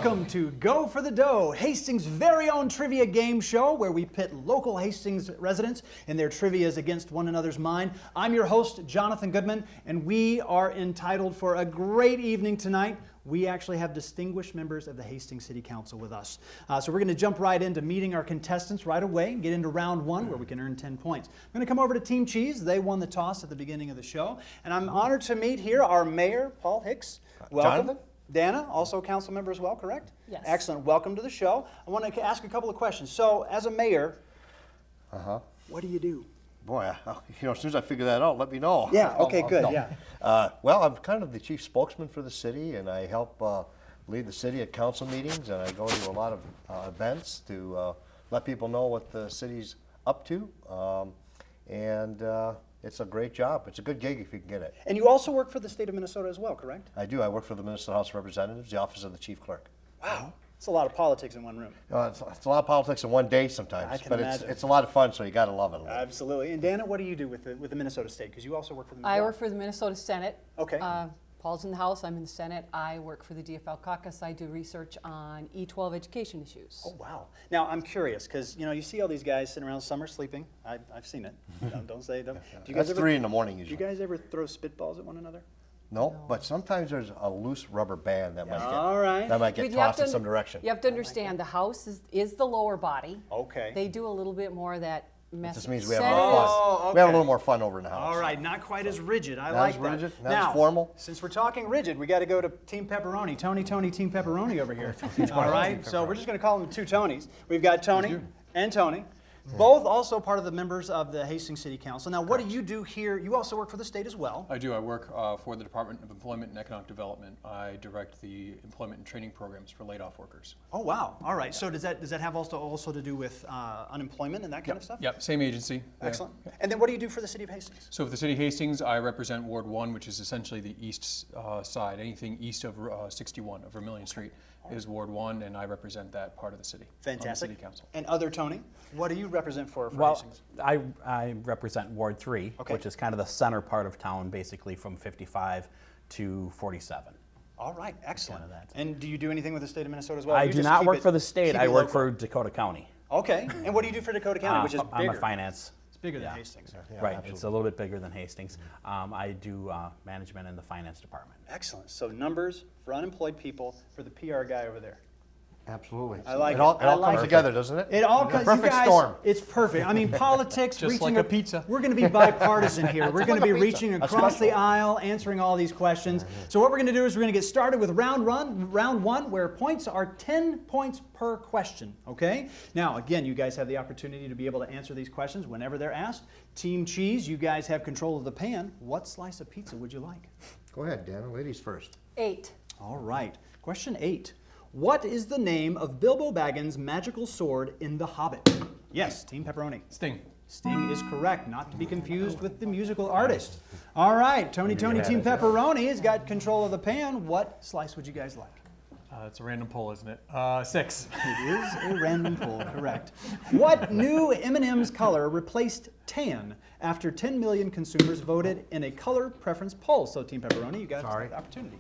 Welcome to Go for the Dough, Hastings' very own trivia game show where we pit local Hastings residents and their trivias against one another's mind. I'm your host, Jonathan Goodman, and we are entitled for a great evening tonight. We actually have distinguished members of the Hastings City Council with us. So we're going to jump right into meeting our contestants right away and get into round one where we can earn 10 points. I'm going to come over to Team Cheese. They won the toss at the beginning of the show. And I'm honored to meet here our mayor, Paul Hicks. Welcome. Jonathan? Dana, also a council member as well, correct? Yes. Excellent. Welcome to the show. I want to ask a couple of questions. So, as a mayor, what do you do? Boy, as soon as I figure that out, let me know. Yeah, okay, good, No. yeah. Well, I'm kind of the chief spokesman for the city, and I help lead the city at council meetings, and I go to a lot of events to let people know what the city's up to. It's a great job. It's a good gig if you can get it. And you also work for the state of Minnesota as well, correct? I do. I work for the Minnesota House of Representatives, the office of the chief clerk. Wow. It's a lot of politics in one room. It's a lot of politics in one day sometimes, I can but imagine. it's a lot of fun, so you got to love it a little. Absolutely. And Dana, what do you do with the Minnesota State? Because you also work for them as I well. work for the Minnesota Senate. Okay. Paul's in the House, I'm in the Senate. I work for the DFL caucus. I do research on E12 education issues. Oh, wow. Now, I'm curious, because, you see all these guys sitting around summer sleeping. I've seen it. Don't say it. Do you guys That's ever, 3 in the morning do you usually. guys ever throw spitballs at one another? No, but sometimes there's a loose rubber band that All right. might get But you have tossed in to some direction. You have to understand the House is the lower body. Okay. They do a little bit more of that mess. This means we have Senate more fun. Oh, We have a okay. little more fun over in the house. All right, not quite as rigid. I Not like as that. rigid, not now, as formal. Since we're talking rigid, we got to go to Team Pepperoni. Tony, Team Pepperoni over here. All right, so we're just going to call them two Tonys. We've got Tony and Tony, both also part of the members of the Hastings City Council. Now, what do you do here? You also work for the state as well. I do. I work for the Department of Employment and Economic Development. I direct the employment and training programs for laid-off workers. Oh, wow. All right. So does that have also to do with unemployment and that kind of stuff? Yep, same agency. Excellent. And then what do you do for the city of Hastings? So for the City of Hastings, I represent Ward 1, which is essentially the east side. Anything east of 61 of Vermilion Street is Ward 1, and I represent that part of the city. Fantastic. On the City Council. And other Tony, what do you represent for Well, Hastings? I represent Ward 3, Okay. which is kind of the center part of town, basically from 55 to 47. All right, excellent. Kind of that. And do you do anything with the state of Minnesota as well? I You do just not keep work it- for the state. keep I it work local? for Dakota County. Okay. And what do you do for Dakota County, which is I'm bigger? a finance. It's bigger than Yeah. Hastings. Right, it's a little bit bigger than Hastings. I do management in the finance department. Excellent. So numbers for unemployed people for the PR guy over there. Absolutely. I like it. it. All, I like comes it. together, doesn't it? It all The comes, perfect you guys, storm. it's perfect. I mean, politics, Just reaching like a pizza. We're going to be bipartisan here. We're going to like be a pizza. reaching A across the special. aisle, answering all these questions. So what we're going to do is we're going to get started with round one, where points are 10 points per question, okay? Now, again, you guys have the opportunity to be able to answer these questions whenever they're asked. Team Cheese, you guys have control of the pan. What slice of pizza would you like? Go ahead, Dana. Ladies first. 8. All right. Question 8. What is the name of Bilbo Baggins' magical sword in The Hobbit? Yes, Team Pepperoni. Sting. Sting is correct, not to be confused with the musical artist. All right, Tony, Team Pepperoni has got control of the pan. What slice would you guys like? It's a random poll, isn't it? 6. It is a random poll, correct. What new M&M's color replaced tan after 10 million consumers voted in a color preference poll? So, Team Pepperoni, you got the opportunity.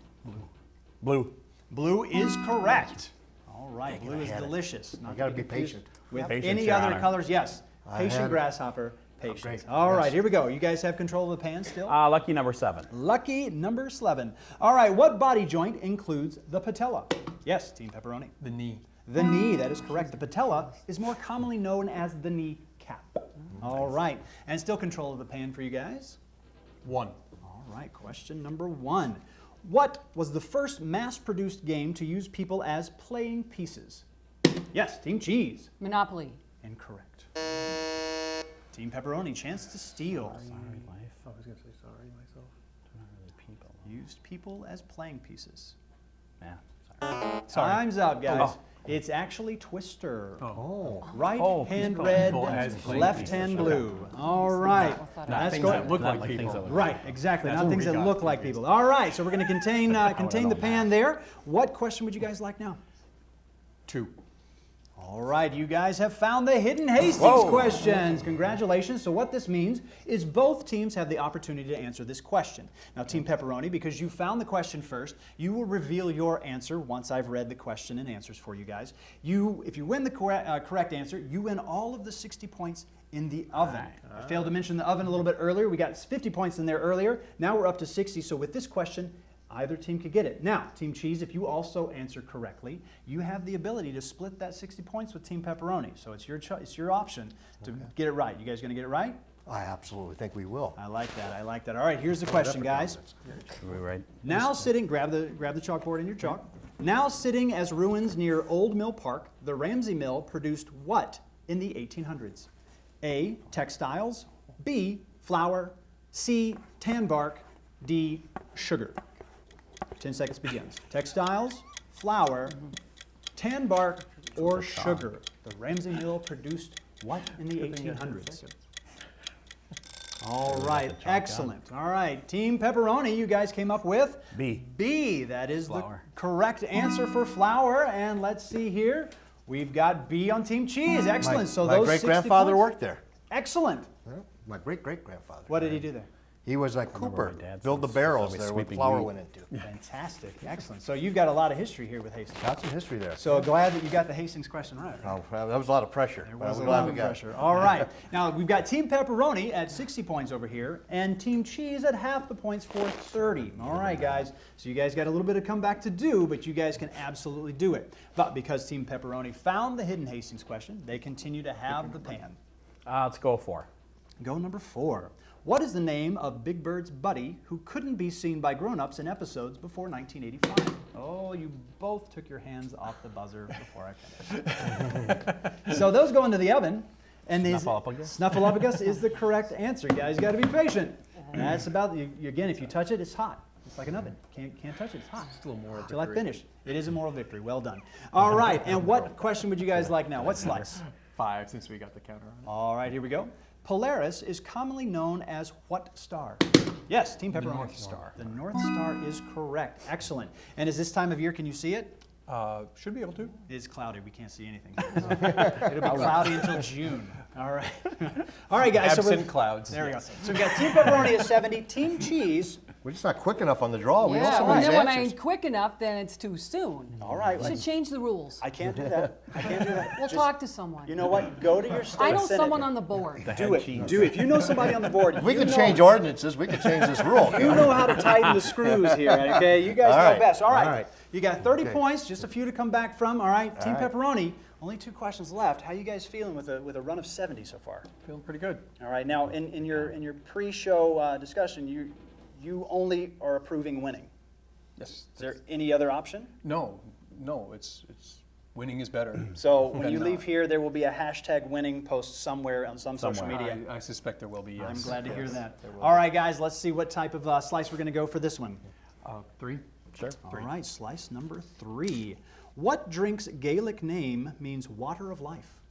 Blue. Blue is correct. All right, blue is delicious. Not gotta to be confused patient. with Patience, any Your other Honor. colors. Yes, patient had- grasshopper, patience. great. All right, Yes. here we go. You guys have control of the pan still? Lucky number 7. Lucky number 7. All right, what body joint includes the patella? Yes, Team Pepperoni. The knee. The knee, that is correct. The patella is more commonly known as the knee cap. All right, and still control of the pan for you guys. 1. All right, question number 1. What was the first mass-produced game to use people as playing pieces? Yes, Team Cheese. Monopoly. Incorrect. Team Pepperoni, chance to steal. Sorry, life. I was going to say sorry myself. Not really people. Used people as playing pieces. Yeah, sorry. Time's up, guys. Oh. It's actually Twister. Oh. Right Oh, hand people red, as playing left pieces. hand blue. All right. Not That's things going. that look Not like things people. that look Right, exactly. That's Not what things we that got look like these people. All right, so we're going to contain the know pan there. What question would you guys like now? 2. All right, you guys have found the hidden Hastings questions. Congratulations. So what this means is both teams have the opportunity to answer this question. Now, Team Pepperoni, because you found the question first, you will reveal your answer once I've read the question and answers for you guys. If you win the correct answer, you win all of the 60 points in the oven. I failed to mention the oven a little bit earlier. We got 50 points in there earlier. Now we're up to 60. So with this question, either team could get it. Now, Team Cheese, if you also answer correctly, you have the ability to split that 60 points with Team Pepperoni. So it's your option to get it right. You guys going to get it right? I absolutely think we will. I like that. I like that. All right, here's the question, guys. Are we right? Now sitting, grab the chalkboard and your chalk. Now sitting as ruins near Old Mill Park, the Ramsey Mill produced what in the 1800s? A, textiles, B, flour, C, tan bark, D, sugar. 10 seconds begins. Textiles, flour, tan bark, or sugar. The Ramsey Mill produced what in the 1800s? All right, excellent. All right, Team Pepperoni, you guys came up with B. B. That is Flour. the correct answer for flour. And let's see here. We've got B on Team Cheese. Excellent. So My those 60 great-grandfather points- worked there. Excellent. Well, my great-great-grandfather. What did he do there? He was like remember Cooper, my dad build the says barrels always there where sweeping flour wheat. went into. Fantastic. Excellent. So you've got a lot of history here with Hastings. Got some history there. So glad that you got the Hastings question right. Oh, well, that was a lot of pressure. There but was I'm a glad lot we of got it. pressure. All right. Now we've got Team Pepperoni at 60 points over here, and Team Cheese at half the points for 30. All right, guys. So you guys got a little bit of comeback to do, but you guys can absolutely do it. But because Team Pepperoni found the hidden Hastings question, they continue to have the pan. Let's go 4. Go number 4. What is the name of Big Bird's buddy who couldn't be seen by grown-ups in episodes before 1985? Oh, you both took your hands off the buzzer before I finished. So those go into the oven. And Snuffleupagus? Snuffleupagus is the correct answer. You guys got to be patient. And that's about, again, if you touch it, it's hot. It's like an oven. Can't touch it, it's hot. Still a moral Until I victory. finish. It is a moral victory. Well done. All right, and what question would you guys like now? What slice? 5 since we got the counter on it. All right, here we go. Polaris is commonly known as what star? Yes, Team Pepperoni. North Star. The North Star is correct. Excellent. And is this time of year, can you see it? Should be able to. It is cloudy. We can't see anything. It'll be cloudy until June. All right. All right, guys. Absent clouds. There we go. So we got Team Pepperoni at 70, Team Cheese. We're just not quick enough on the draw. We know Yeah, some and of these then when I answers. ain't quick enough, then it's too soon. All right. You should change the rules. I can't do that. I can't do that. We'll Just- talk to someone. You know what? Go to your state I know senate. someone on the board. Do it. Do it. If you know somebody on the board, If we you can know- change ordinances, we can change this rule. You know how to tighten the screws here, okay? You guys All know right. best. All right. All right. You got 30 Okay. points, just a few to come back from. All right, Team All right. Pepperoni, only 2 questions left. How you guys feeling with a run of 70 so far? Feeling pretty good. All right. Now, in your pre-show discussion, you only are approving winning. Yes. Is there any other option? No, it's winning is better. So when you Than leave not. here, there will be a hashtag winning post somewhere on some social media. I suspect there will be. Yes. I'm glad to hear Yes, that. there will All right, guys, let's see what type of slice we're going to go for this one. be. 3. Sure. All right, slice number 3. What drink's Gaelic name means water of life?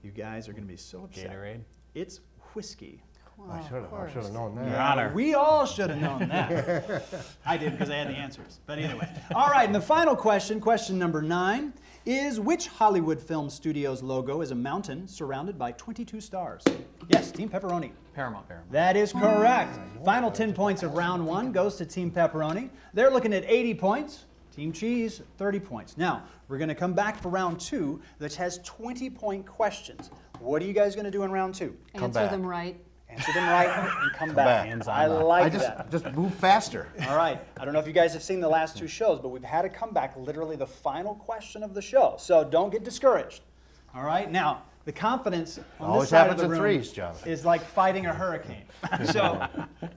You guys are going to be so upset. Gatorade. It's whiskey. I should have known that. Your Honor. We all should have known that. I did because I had the answers. But either way. All right, and the final question, question number 9, is which Hollywood Film Studios logo is a mountain surrounded by 22 stars? Yes, Team Pepperoni. Paramount. That is correct. Final 10 points of round 1 goes to Team Pepperoni. They're looking at 80 points. Team Cheese, 30 points. Now, we're going to come back for round 2, which has 20-point questions. What are you guys going to do in round 2? Answer back. them right. Answer them right and come back. back. Hands on I the- like I that. just move faster. All right. I don't know if you guys have seen the last 2 shows, but we've had a comeback, literally the final question of the show. So don't get discouraged. All right. Now, the confidence on Always this side of happens the in room threes, Jonathan. is like fighting a hurricane. So,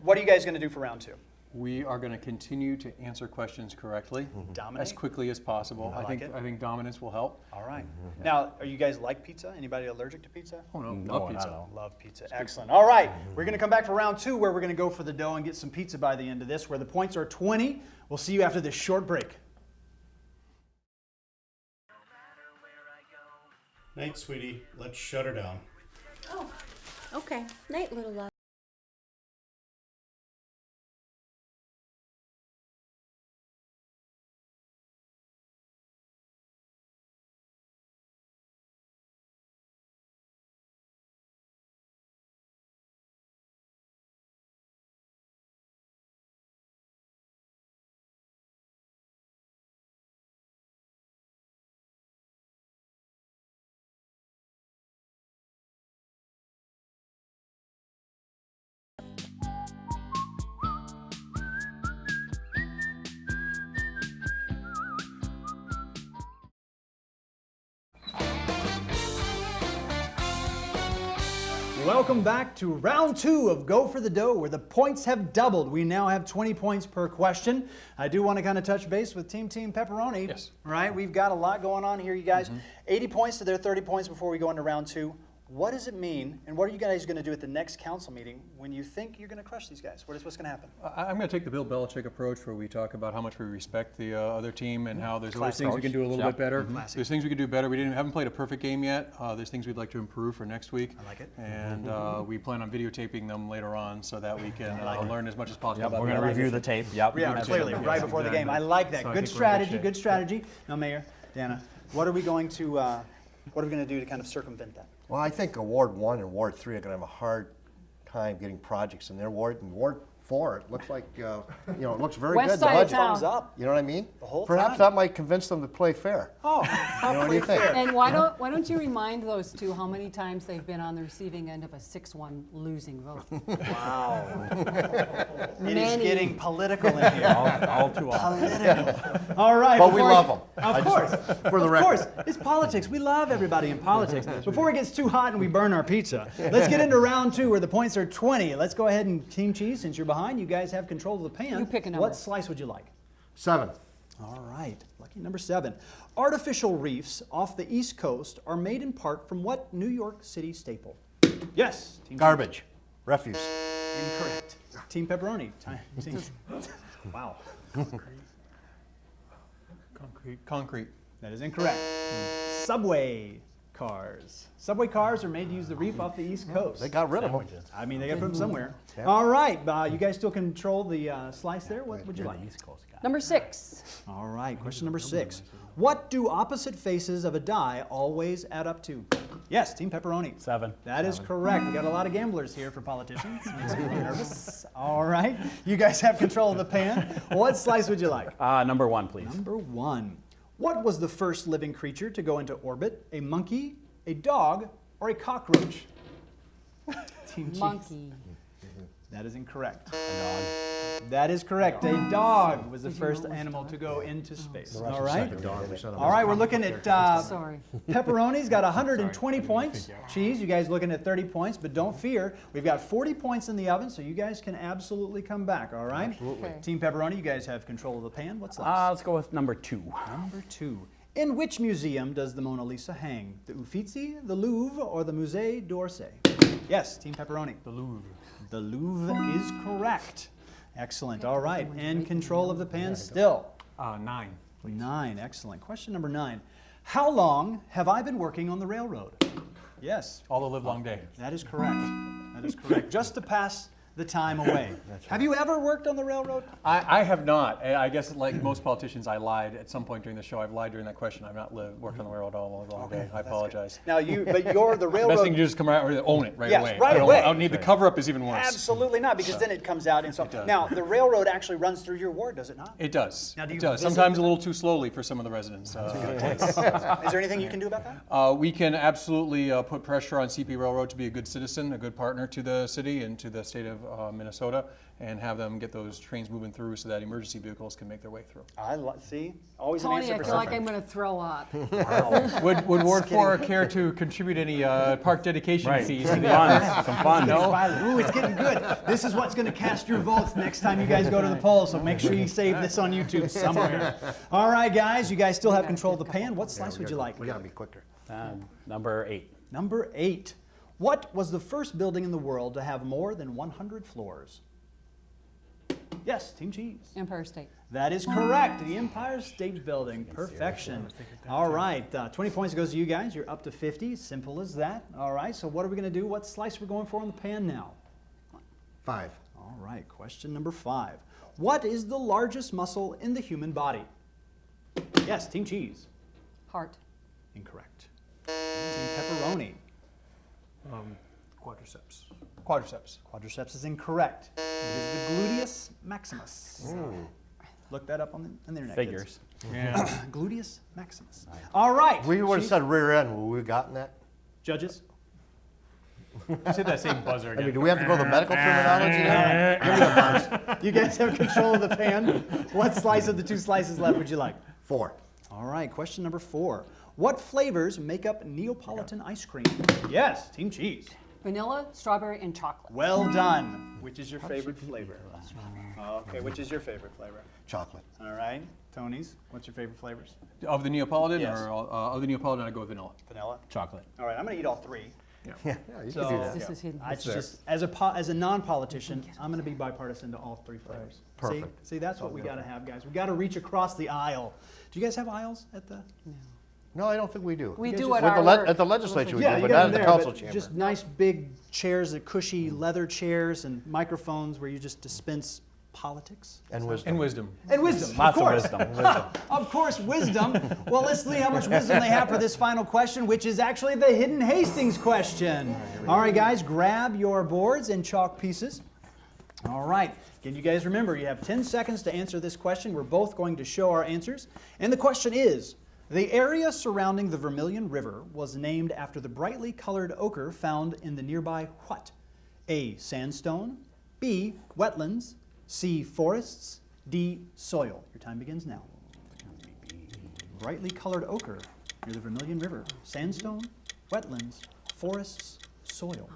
what are you guys going to do for round 2? We are going to continue to answer questions correctly Dominate? as quickly as possible. I like it. I think dominance will help. All right. Now, are you guys like pizza? Anybody allergic to pizza? Oh no, No, love I pizza. don't. Love pizza. Excellent. All right. We're going to come back for round 2 where we're going to go for the dough and get some pizza by the end of this, where the points are 20. We'll see you after this short break. Night, sweetie. Let's shut her down. Oh, okay. Night, little love. welcome back to round 2 of Go for the Dough, where the points have doubled. We now have 20 points per question. I do want to kind of touch base with Team Pepperoni. Yes. Right, we've got a lot going on here, you guys. 80 points to their 30 points before we go into round 2. What does it mean, and what are you guys going to do at the next council meeting when you think you're going to crush these guys? What's going to happen? I'm going to take the Bill Belichick approach, where we talk about how much we respect the other team and how there's always things we can do a little bit better. There's things we can do better. We haven't played a perfect game yet. There's things we'd like to improve for next week. I like it. And we plan on videotaping them later on so that we can learn as much as possible. Yep, about we're going to review the tape. Yep. Yeah, clearly, right before the game. I like that. So I Good think we're in good strategy, shape. good strategy. Now, Mayor, Dana, what are we going to do to kind of circumvent that? Well, I think Ward 1 and Ward 3 are going to have a hard time getting projects in their ward. And Ward 4, it looks like, it looks very West good. The side of budget. town. Thumbs up. You know what I mean? The whole Perhaps time. that might convince them to play fair. Oh, You know, what do you think? And why don't you remind those two how many times they've been on the receiving end of a 6-1 losing vote? wow. It is Many. getting political in here. All too often. Political. All right. But we before love I- them. Of course. For the Of record. course. It's politics. We love everybody in politics. Before it gets too hot and we burn our pizza, let's get into round 2 where the points are 20. Let's go ahead and Team Cheese, since you're behind, you guys have control of the pan. You pick a number. What slice would you like? 7. All right, lucky number 7. Artificial reefs off the East Coast are made in part from what New York City staple? Yes. Team Garbage. Refuse. Incorrect. Team Pepperoni. Wow. Concrete. That is incorrect. Subway cars. Subway cars are made to use the reef off the East Coast. They got rid of them. I mean, they got to put them somewhere. All right, you guys still control the slice there? What would you like? East Coast guy. Number 6. All right, question number 6. What do opposite faces of a die always add up to? Yes, Team Pepperoni. 7. That is correct. We got a lot of gamblers here for politicians. Makes me a little nervous. All right, you guys have control of the pan. What slice would you like? Number 1, please. Number 1. What was the first living creature to go into orbit? A monkey, a dog, or a cockroach? Team Cheese. Monkey. That is incorrect. A dog. That is correct. A dog was the first animal to go into space. All right. All right, we're looking at Sorry. Pepperoni's got 120 points. Cheese, you guys looking at 30 points, but don't fear. We've got 40 points in the oven, so you guys can absolutely come back, all right? Absolutely. Okay. Team Pepperoni, you guys have control of the pan. What's last? Let's go with number 2. Number 2. In which museum does the Mona Lisa hang? The Uffizi, the Louvre, or the Musée d'Orsay? Yes, Team Pepperoni. The Louvre. The Louvre is correct. Excellent. All right. In control of the pan still. 9. 9. Excellent. Question number 9. How long have I been working on the railroad? Yes, All the live long day. that is correct. That is correct. Just to pass the time away. Have you ever worked on the railroad? I have not. I guess like most politicians, I lied at some point during the show. I've lied during that question. I've not worked on the railroad all long day. I apologize. Now but you're the railroad. Best thing to do is come out and own it right Yes, away. right I don't, away. I don't need the cover up is even worse. Absolutely not, because then it comes out. And so does. now the railroad actually runs through your ward, does it not? It does. Now, do you It does. visit Sometimes a little too slowly for some of the residents. Is there anything you can do about that? We can absolutely put pressure on CP Railroad to be a good citizen, a good partner to the city and to the state of Minnesota, and have them get those trains moving through so that emergency vehicles can make their way through. See, always an Tony, answer I for feel like something. I'm going to throw up. Would Ward 4 care to contribute any park dedication fees? to Some the fun. Some fun. Ooh, it's getting good. This is what's going to cast your votes next time you guys go to the polls, so make sure you save this on YouTube somewhere. All right, guys, you guys still have control of the pan. What slice would you like? We got to be quicker. Number 8. Number 8. What was the first building in the world to have more than 100 floors? Yes, Team Cheese. Empire State. That is correct. The Empire State Building. Perfection. All right. 20 points goes to you guys. You're up to 50. Simple as that. All right. So what are we going to do? What slice we're going for in the pan now? 5. All right. Question number 5. What is the largest muscle in the human body? Yes, Team Cheese. Heart. Incorrect. Team Pepperoni. Quadriceps. Quadriceps. Quadriceps is incorrect. It is the gluteus maximus. Look that up on the internet. kids. Figures. Yeah. Gluteus maximus. All right. We would have Cheese. said rear end. Would we have gotten that? Judges. Just hit that same buzzer I again. mean, do we have to go to the medical terminology now? Give me the buzz. You guys have control of the pan. What slice of the 2 slices left would you like? 4. All right, question number 4. What flavors make up Neapolitan ice cream? Yes, Team Cheese. Vanilla, strawberry, and chocolate. Well done. Which is your favorite flavor? Okay, which is your favorite flavor? Chocolate. All right, Tony's. What's your favorite flavors? Of the Neapolitan, Yes. or of the Neapolitan, I go with vanilla. Vanilla. Chocolate. All right, I'm gonna eat all three. Yeah, you So- can do that. This is hidden. It's just as a non-politician, I'm going to be bipartisan to all three flavors. Perfect. See, that's what we got to have, guys. We got to reach across the aisle. Do you guys have aisles at the? No, I don't think we do. We guys do just- at With our the work. at the legislature we Yeah, do, you but got not them at the there, council but chamber. just nice big chairs, cushy leather chairs, and microphones where you just dispense politics. And wisdom. And wisdom. And wisdom, Lots of of course. wisdom. Of course, wisdom. Well, let's see how much wisdom they have for this final question, which is actually the Hidden Hastings question. All right, guys, grab your boards and chalk pieces. All right. Again, you guys remember, you have 10 seconds to answer this question. We're both going to show our answers. And the question is, the area surrounding the Vermilion River was named after the brightly colored ochre found in the nearby what? A, sandstone, B, wetlands, C, forests, D, soil. Your time begins now. Brightly colored ochre near the Vermilion River. Sandstone, wetlands, forests, soil.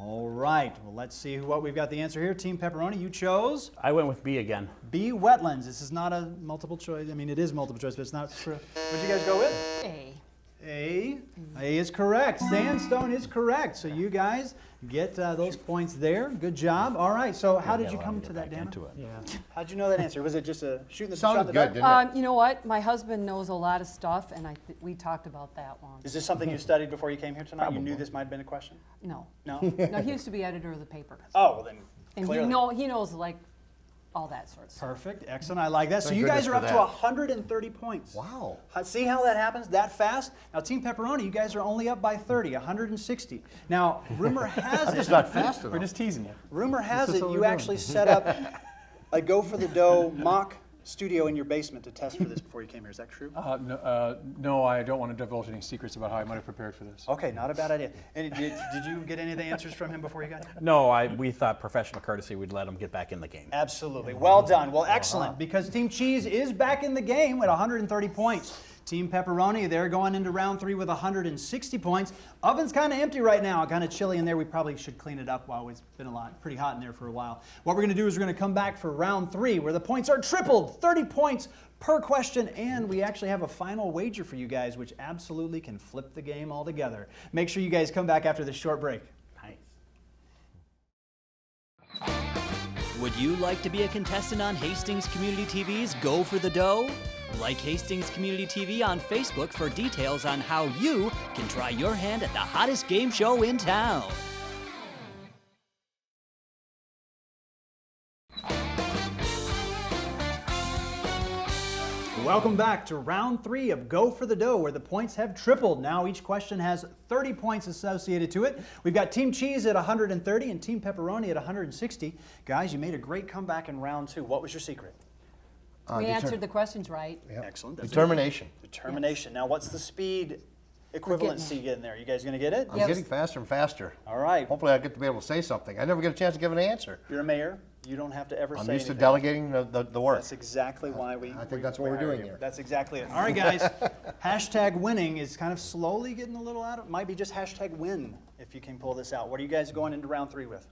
All right, well, let's see what we've got the answer here. Team Pepperoni, you chose I went with B again. B, wetlands. This is not a multiple choice. I mean, it is multiple choice, but it's not true. What'd you guys go with? A. A. A is correct. Sandstone is correct. So you guys get those points there. Good job. All right, so how did you come to that, Dana? How'd you know that answer? Was it just a shooting the shot in Sounded the good, dark? didn't it? You know what? My husband knows a lot of stuff, and we talked about that one. Is this something you studied before you came here tonight? You knew this might have been a question? No. No? No, he used to be editor of the paper. Oh, well then, And clearly. he knows like all that sort of stuff. Perfect. Excellent. I like that. So Thank you guys goodness are for up to that. 130 points. Wow. See how that happens that fast? Now, Team Pepperoni, you guys are only up by 30, 160. Now, rumor has It's it, not fast We're enough. just teasing you. rumor has This is it what you we're actually set up a Go for the Dough mock studio in your basement to test for this before you came here. Is that true? No, I don't want to divulge any secrets about how I might have prepared for this. Okay, not a bad idea. And did you get any of the answers from him before you got here? No, we thought professional courtesy we'd let him get back in the game. Absolutely. Well done. Well, excellent, because Team Cheese is back in the game at 130 points. Team Pepperoni, they're going into round 3 with 160 points. Oven's kind of empty right now, kind of chilly in there. We probably should clean it up while it's been pretty hot in there for a while. What we're going to do is we're going to come back for round 3 where the points are tripled, 30 points per question, and we actually have a final wager for you guys, which absolutely can flip the game altogether. Make sure you guys come back after this short break. Nice. Would you like to be a contestant on Hastings Community TV's Go for the Dough? Like Hastings Community TV on Facebook for details on how you can try your hand at the hottest game show in town. Welcome back to round 3 of Go for the Dough, where the points have tripled. Now each question has 30 points associated to it. We've got Team Cheese at 130 and Team Pepperoni at 160. Guys, you made a great comeback in round 2. What was your secret? We answered the questions right. Excellent. That's Determination. Determination. Now, what's the speed equivalency getting there? You guys going to get it? I'm Yes. getting faster and faster. All right. Hopefully I'll get to be able to say something. I never get a chance to give an answer. You're a mayor. You don't have to ever I'm say used to anything. delegating the work. That's exactly why we. I think that's what we're hired doing you. here. That's exactly it. All right, guys. Hashtag winning is kind of slowly getting a little out of. Might be just hashtag win if you can pull this out. What are you guys going into round 3 with?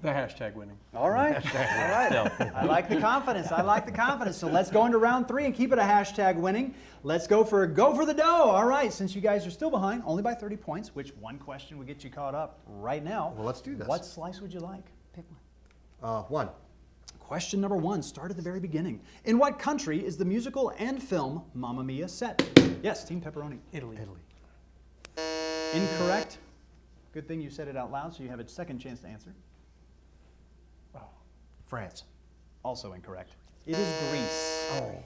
The hashtag winning. All right. All right. I like the confidence. I like the confidence. So let's go into round 3 and keep it a hashtag winning. Let's go for the dough. All right. Since you guys are still behind, only by 30 points, which one question would get you caught up right now. Well, let's do this. What slice would you like? Pick one. One. Question number 1. Start at the very beginning. In what country is the musical and film Mamma Mia set? Yes, Team Pepperoni. Italy. Incorrect. Good thing you said it out loud, so you have a second chance to answer. France. Also incorrect. It is Greece. Oh.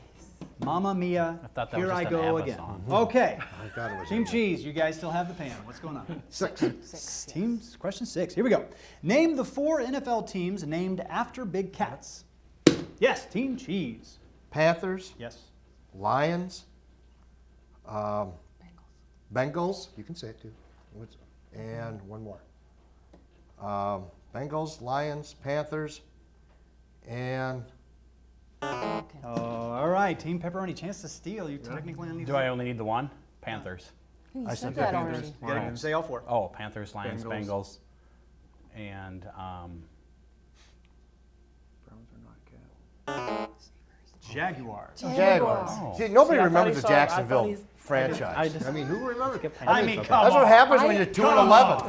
Mamma Mia, I thought that here was I just an go ABBA again. song. Okay. I thought it was Team Italy. Cheese, you guys still have the pan. What's going on? 6. Teams, question 6. Here we go. Name the 4 NFL teams named after big cats. Yes, Team Cheese. Panthers, Yes. Lions, Bengals. You can say it too. And one more. Bengals, Lions, Panthers, and Okay. Oh, all right, Team Pepperoni, chance to steal. You technically only Do I only need the one? Panthers. You I said said that Panthers. already. You gotta say all four. Oh, Panthers, Lions, Bengals. Bengals, and Browns are not cat. Jaguars. Jaguars. Oh. See, nobody See, I thought remembers he the saw- I thought Jacksonville he's- franchise. I just- I mean, who remembers? I mean, come That's on. what happens when you're 2-11.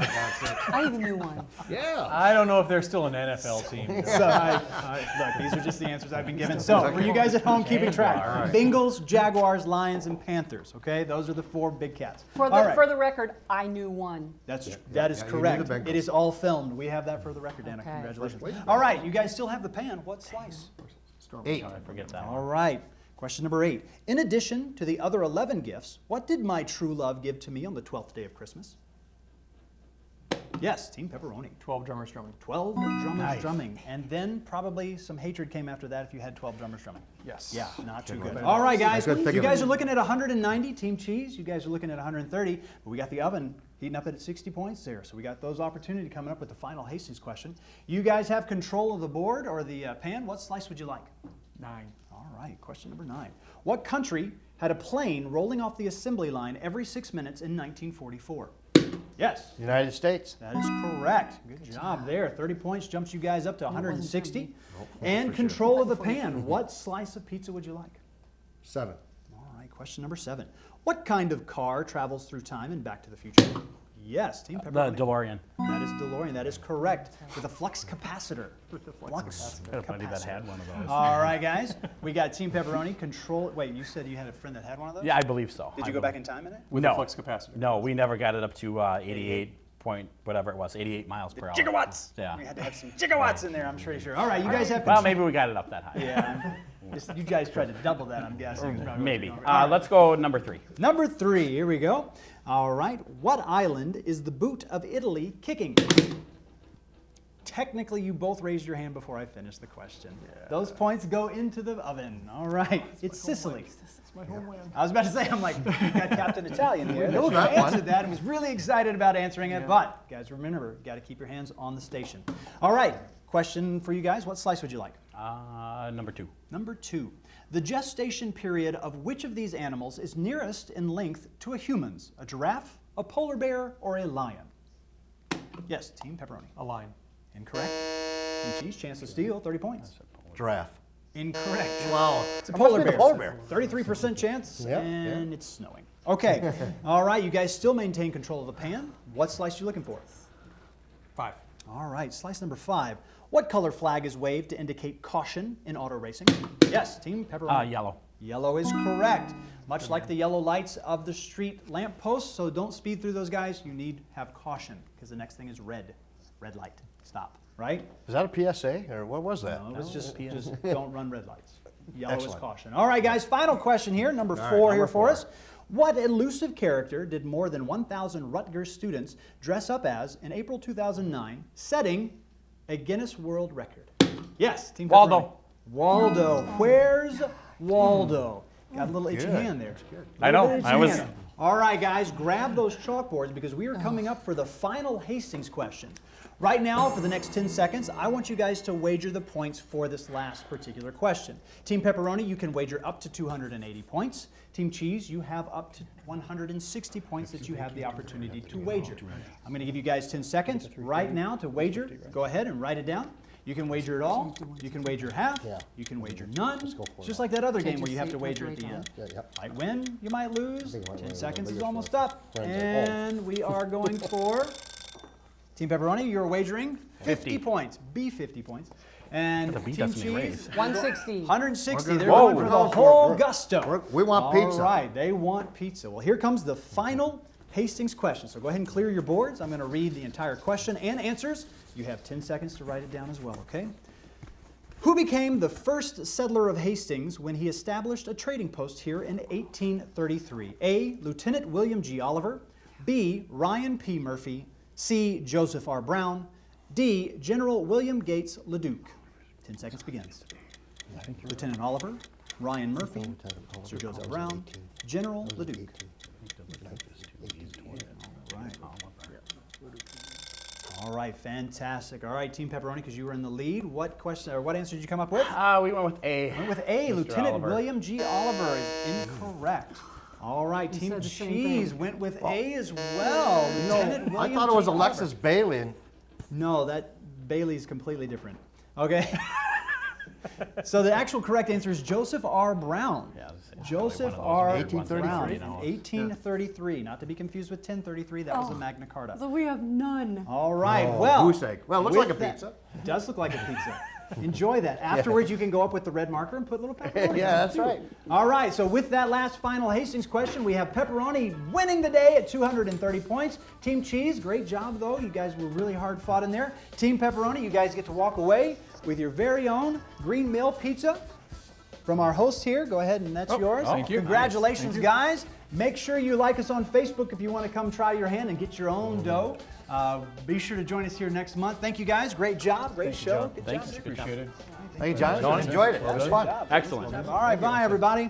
I even knew one. Yeah. I don't know if they're still an NFL team. So, look, these are just the answers I've been given. So, for you guys at home keeping track, Bengals, Jaguars, Lions, and Panthers. Okay, those are the four big cats. For All the, right. for the record, I knew one. That is Yeah, you knew correct. the Bengals. It is all filmed. We have that for the record, Dana. Okay. Congratulations. All right, you guys still have the pan. What slice? 8. I forget that All one. right. Question number 8. In addition to the other 11 gifts, what did my true love give to me on the 12th day of Christmas? Yes, Team Pepperoni. 12 drummers drumming. 12 drummers drumming. And then probably some hatred came after that if you had 12 drummers drumming. Yes. Yeah, not too one. good. All right, guys. Good think You of guys it. are looking at 190, Team Cheese. You guys are looking at 130. But we got the oven heating up at 60 points there. So we got those opportunity coming up with the final Hastings question. You guys have control of the board or the pan. What slice would you like? 9. All right, question number 9. What country had a plane rolling off the assembly line every 6 minutes in 1944? Yes, United States. that is correct. Good job there. 30 points jumps you guys up to 160. And control of the pan. What slice of pizza would you like? 7. All right, question number 7. What kind of car travels through time in Back to the Future? Yes, Team The Pepperoni. DeLorean. That is DeLorean. That is correct. With a flux capacitor. Flux Got a buddy that had one of those. All right, guys. We got Team Pepperoni. Control. Wait, you said you had a friend that had one of those? Yeah, I believe so. Did I you go believe- back in time in it? With No. a flux capacitor. No, we never got it up to 88 point whatever it was, 88 miles per hour. Gigawatts. Yeah. We had to have some gigawatts in there, I'm pretty sure. All right, you guys have Well, control. maybe we got it up that high. Yeah. You guys tried to double that, I'm guessing. is probably what Maybe. you're going with. All right. Let's go number 3. Number 3, here we go. All right, what island is the boot of Italy kicking? Technically, you both raised your hand before I finished the question. Those points go into the oven. All right, it's Sicily. It's my homeland. I was about to say, I'm like, you got Captain Italian here. know That that one. answered that and was really excited about answering it. But, guys, remember, got to keep your hands on the station. All right, question for you guys. What slice would you like? Number 2. Number 2. The gestation period of which of these animals is nearest in length to a human's? A giraffe, a polar bear, or a lion? Yes, Team Pepperoni. A line. Incorrect. Team Cheese, chance to steal, 30 points. Giraffe. Incorrect. Wow. It's a polar bear. polar bear. 33% chance, Yeah, and it's snowing. Okay. All right, you guys still maintain control of the pan. What slice you looking for? 5. All right, slice number 5. What color flag is waved to indicate caution in auto racing? Yes, Team Pepperoni. Yellow. Yellow is correct. Much like the yellow lights of the street lamp posts, so don't speed through those guys. You need to have caution because the next thing is red. Red light. Stop. Right? Is that a PSA or what was that? No, it's just don't run red lights. Yellow is Excellent. caution. All right, guys, final question here, number 4 number here for 4. us. What elusive character did more than 1,000 Rutgers students dress up as in April 2009, setting a Guinness World Record? Yes, Team Waldo. Pepperoni. Waldo. Where's Waldo? Got a little itchy Good. hand there. I know. Little itchy I was. hand. All right, guys, grab those chalkboards because we are coming up for the final Hastings question. Right now, for the next 10 seconds, I want you guys to wager the points for this last particular question. Team Pepperoni, you can wager up to 280 points. Team Cheese, you have up to 160 points that you have the opportunity to wager. I'm going to give you guys 10 seconds right now to wager. Go ahead and write it down. You can wager it all. You can wager half. You can wager none. It's just like that other game where you have to wager at the end. Might win, you might lose. 10 seconds is almost up. And we are going for Team Pepperoni, you're wagering 50 points. Be 50 points. And The beat Team doesn't Cheese, erase. 160. 160. We're They're good. going Whoa, for the we're- whole we're- gusto. we want pizza. All right, they want pizza. Well, here comes the final Hastings question. So go ahead and clear your boards. I'm going to read the entire question and answers. You have 10 seconds to write it down as well, okay? Who became the first settler of Hastings when he established a trading post here in 1833? A. Lieutenant William G. Oliver. B. Ryan P. Murphy. C. Joseph R. Brown. D. General William Gates LeDuc. 10 seconds begins. Lieutenant Oliver, Ryan Murphy, Sir Joseph Brown, General LeDuc. All right, fantastic. All right, Team Pepperoni, because you were in the lead. What question or what answer did you come up with? We went with A. Went with A. Mr. Lieutenant Oliver. William G. Oliver is incorrect. All right, You Team said the same Cheese thing. went with A as well. Lieutenant I William thought it was G. Alexis Carver. Bailey. No, that Bailey's completely different. Okay. So the actual correct answer is Joseph R. Brown. Yeah, it's probably Joseph one of those R. weird ones that Brown, everybody knows. 1833, not to be confused with 1033. That was a Magna Carta. So we have none. All right, Oh, well. goose egg. Well, it looks with like a that- pizza. It does look like a pizza. Enjoy that. Afterwards, you can go up with the red marker and put little pepperoni. Yeah, that's right. All right, so with that last final Hastings question, we have Pepperoni winning the day at 230 points. Team Cheese, great job though. You guys were really hard fought in there. Team Pepperoni, you guys get to walk away with your very own Green Mill pizza from our host here. Go ahead and that's yours. thank you. Congratulations, Thank you. guys. Make sure you like us on Facebook if you want to come try your hand and get your own dough. Be sure to join us here next month. Thank you guys. Great job. Great show. Good job. Appreciate it. Hey, John, enjoyed it. That was fun. Excellent. All right, bye everybody.